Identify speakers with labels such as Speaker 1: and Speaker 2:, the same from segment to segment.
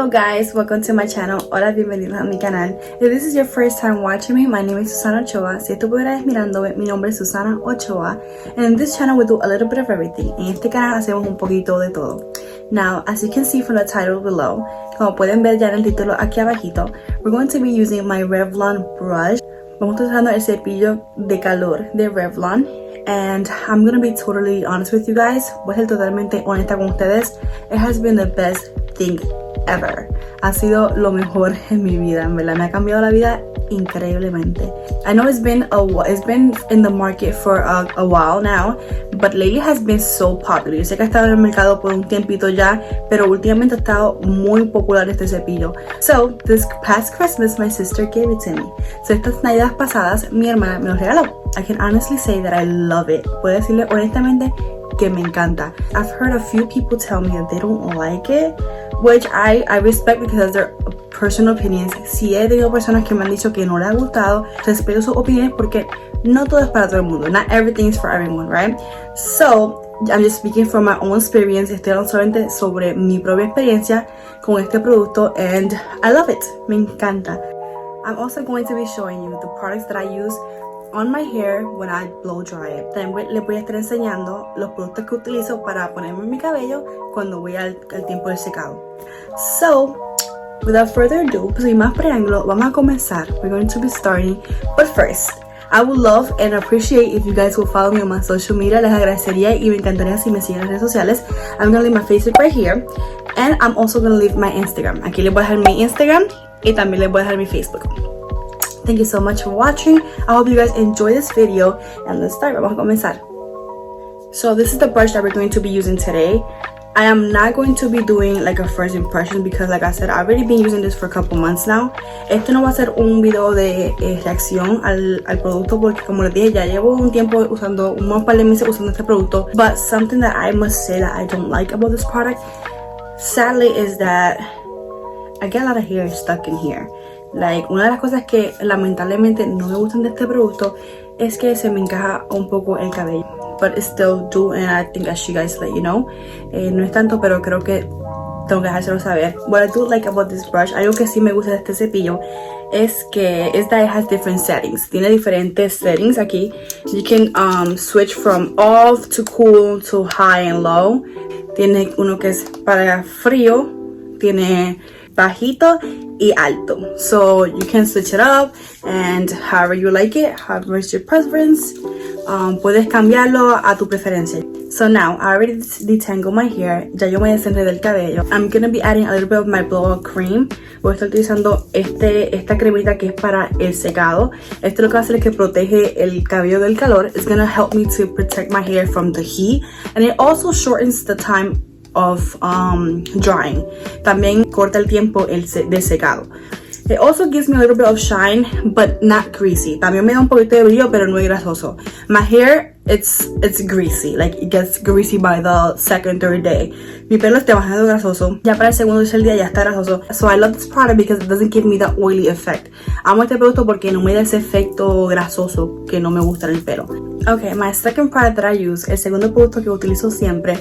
Speaker 1: Hello guys, welcome to my channel. Hola, bienvenidos a mi canal. If this is your first time watching me, my name is Susana Ochoa. Si esto pudieras mirándome, mi nombre es Susana Ochoa. And in this channel we do a little bit of everything. En este canal hacemos un poquito de todo. Now, as you can see from the title below, como pueden ver ya en el título aquí abajito, we're going to be using my Revlon brush. Vamos a estar usando el cepillo de calor de Revlon. And I'm gonna be totally honest with you guys. Voy a ser totalmente honesta con ustedes. It has been the best thing ever. Ha sido lo mejor en mi vida, en verdad. Me ha cambiado la vida increíblemente. I know it's been in the market for a while now, but lately has been so popular. Yo sé que ha estado en el mercado por un tiempito ya, pero últimamente ha estado muy popular este cepillo. So, this past Christmas, my sister gave it to me. So, estas navidades pasadas, mi hermana me lo regaló. I can honestly say that I love it. Puedo decirle honestamente que me encanta. I've heard a few people tell me that they don't like it, which I respect because they're personal opinions. Si he tenido personas que me han dicho que no les ha gustado, respeto sus opiniones porque no todo es para todo el mundo. Not everything is for everyone, right? So, I'm just speaking from my own experience. Estoy hablando solamente sobre mi propia experiencia con este producto and I love it. Me encanta. I'm also going to be showing you the products that I use on my hair when I blow dry it. También les voy a estar enseñando los productos que utilizo para ponerme en mi cabello cuando voy al tiempo del secado. So, without further ado, pues sin más preámbulo, vamos a comenzar. We're going to be starting, but first, I would love and appreciate if you guys will follow me on my social media. Les agradecería y me encantaría si me siguen en redes sociales. I'm gonna leave my Facebook right here, and I'm also gonna leave my Instagram. Aquí les voy a dejar mi Instagram y también les voy a dejar mi Facebook. Thank you so much for watching. I hope you guys enjoy this video and let's start. Vamos a comenzar. So this is the brush that we're going to be using today. I am not going to be doing like a first impression because like I said, I've already been using this for a couple months now. Este no va a ser un video de reacción al producto porque como les dije ya llevo un tiempo usando, unos par de meses usando este producto. But something that I must say that I don't like about this product, sadly, is that I get a lot of hair stuck in here. Like, una de las cosas que lamentablemente no me gustan de este producto es que se me encaja un poco el cabello. But it still do, and I think I should guys let you know. No es tanto, pero creo que tengo que dejárselo saber. What I do like about this brush, algo que sí me gusta de este cepillo, es that it has different settings. Tiene diferentes settings aquí. You can switch from off to cool to high and low. Tiene uno que es para frío, tiene bajito y alto. So you can switch it up and however you like it, however is your preference. Puedes cambiarlo a tu preferencia. So now I already detangled my hair. Ya yo me desenredé el cabello. I'm gonna be adding a little bit of my blowout cream. Voy a estar utilizando esta cremita que es para el secado. Esto lo que va a hacer es que protege el cabello del calor. It's gonna help me to protect my hair from the heat, and it also shortens the time of drying. También corta el tiempo de secado. It also gives me a little bit of shine, but not greasy. También me da un poquito de brillo, pero no es grasoso. My hair, it's greasy. Like, it gets greasy by the second, third day. Mi pelo está bastante grasoso. Ya para el segundo o tercer día ya está grasoso. So I love this product because it doesn't give me that oily effect. Amo este producto porque no me da ese efecto grasoso que no me gusta en el pelo. Okay, my second product that I use, el segundo producto que utilizo siempre,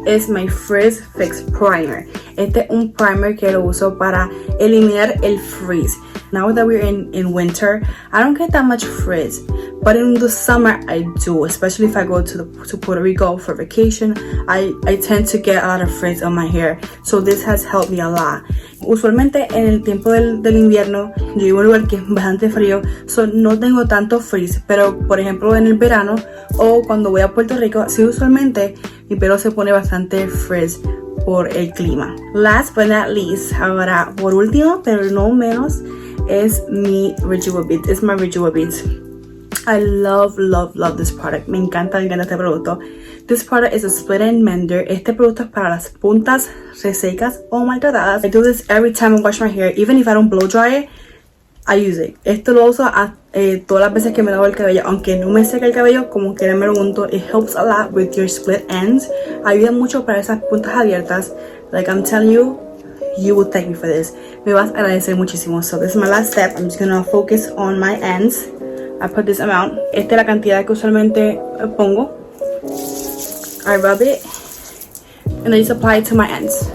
Speaker 1: es my Frizz Fix Primer. Este es un primer que lo uso para eliminar el frizz. Now that we're in winter, I don't get that much frizz, but in the summer I do, especially if I go to Puerto Rico for vacation. I tend to get a lot of frizz on my hair, so this has helped me a lot. Usualmente en el tiempo del invierno yo vivo en un lugar que es bastante frío, so no tengo tanto frizz, pero por ejemplo en el verano o cuando voy a Puerto Rico, sí, usualmente mi pelo se pone bastante frizz por el clima. Last but not least, ahora por último pero no menos, es mi Rejuvenate. It's my Rejuvenate. I love this product. Me encanta este producto. This product is a split end mender. Este producto es para las puntas resecas o maltratadas. I do this every time I wash my hair. Even if I don't blow dry it, I use it. Esto lo uso todas las veces que me lavo el cabello. Aunque no me seca el cabello, como quiera me lo unto. It helps a lot with your split ends. Ayuda mucho para esas puntas abiertas. Like I'm telling you, you will thank me for this. Me vas a agradecer muchísimo. So this is my last step. I'm just gonna focus on my ends. I put this amount. Esta es la cantidad que usualmente pongo. I rub it and I just apply it to my ends.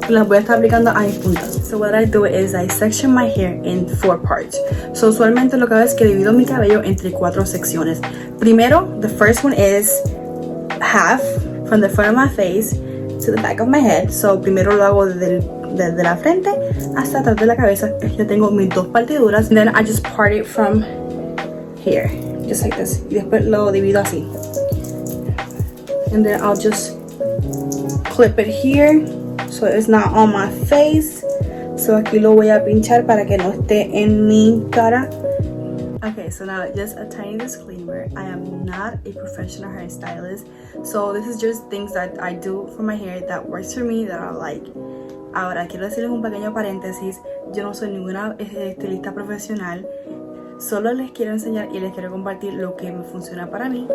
Speaker 1: y las voy a estar aplicando a mis puntas. So what I do is I section my hair in 4 parts. So usualmente lo que hago es que divido mi cabello entre 4 secciones. Primero, the first one is half from the front of my face to the back of my head. So primero lo hago desde la frente hasta atrás de la cabeza. Yo tengo mis 2 partiduras. And then I just part it from here, just like this. Y después lo divido así. And then I'll just clip it here so it's not on my face. So aquí lo voy a pinchar para que no esté en mi cara. Okay, so now just a tiny disclaimer. I am not a professional hairstylist. So this is just things that I do for my hair that works for me, that I like. Ahora, quiero decirles un pequeño paréntesis. Yo no soy ninguna estilista profesional. Solo les quiero enseñar y les quiero compartir lo que me funciona para mí.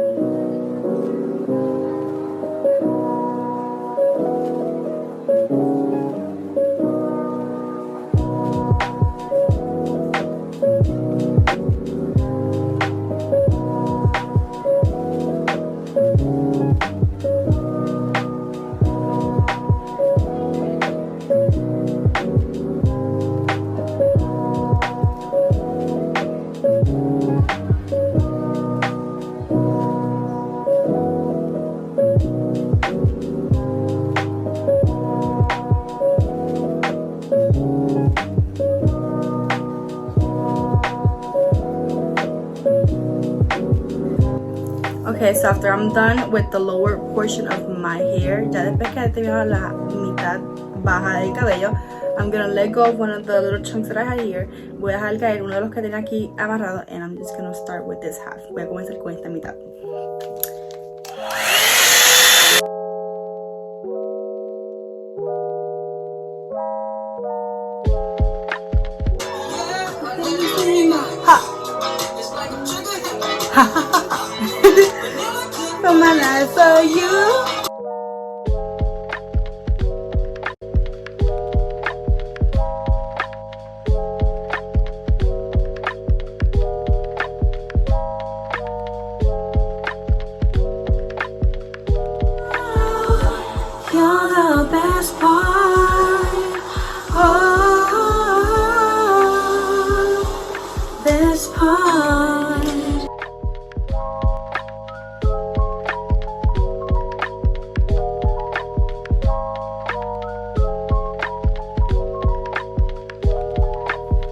Speaker 1: Okay, so after I'm done with the lower portion of my hair, ya después que he terminado la mitad baja del cabello, I'm gonna let go of one of the little chunks that I had here. Voy a dejar caer uno de los que tengo aquí amarrado, and I'm just gonna start with this half. Voy a comenzar con esta mitad. From my life for you. You're the best part. Oh, this part.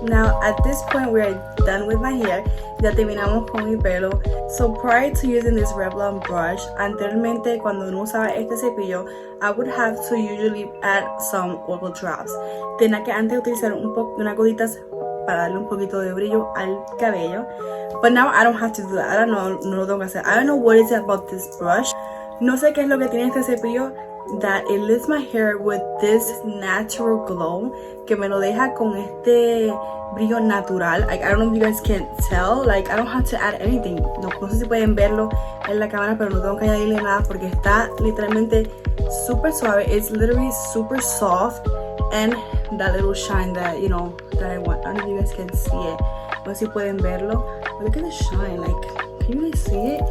Speaker 1: Now at this point we are done with my hair. Ya terminamos con mi pelo. So prior to using this Revlon brush, anteriormente cuando uno usaba este cepillo, I would have to usually add some oil drops. Tenía que antes utilizar unas gotitas para darle un poquito de brillo al cabello. But now I don't have to do that. Ahora no lo tengo que hacer. I don't know what is it about this brush. No sé qué es lo que tiene este cepillo, that it lifts my hair with this natural glow, que me lo deja con este brillo natural. Like, I don't know if you guys can tell, like I don't have to add anything. No sé si pueden verlo en la cámara, pero no tengo que añadirle nada porque está literalmente súper suave. It's literally super soft, and that little shine that, you know, that I want. I don't know if you guys can see it. No sé si pueden verlo. But look at the shine. Like, can you guys see it?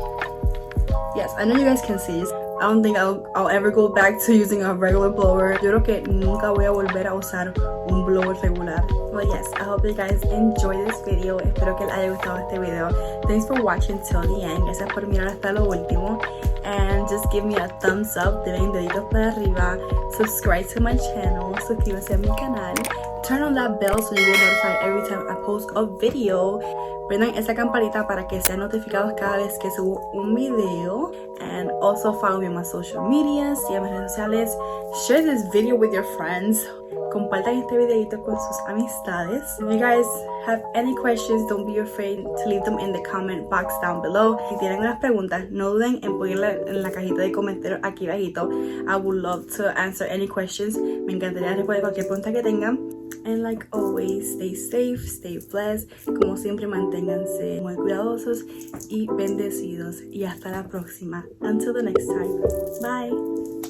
Speaker 1: Yes, I know you guys can see it. I don't think I'll ever go back to using a regular blower. Yo creo que nunca voy a volver a usar un blower regular. Well, yes, I hope you guys enjoy this video. Espero que les haya gustado este video. Thanks for watching till the end. Gracias por mirar hasta lo último. And just give me a thumbs up. Denle deditos para arriba. Subscribe to my channel. Suscríbase a mi canal. Turn on that bell so you get notified every time I post a video. Prendan esa campanita para que sean notificados cada vez que subo un video. And also follow me on my social media, sigan mis redes sociales. Share this video with your friends. Compartan este videito con sus amistades. If you guys have any questions, don't be afraid to leave them in the comment box down below. Si tienen unas preguntas, no duden en ponerla en la cajita de comentarios aquí abajito. I would love to answer any questions. Me encantaría responder cualquier pregunta que tengan. And like always, stay safe, stay blessed. Como siempre, manténganse muy cuidadosos y bendecidos. Y hasta la próxima. Until the next time. Bye.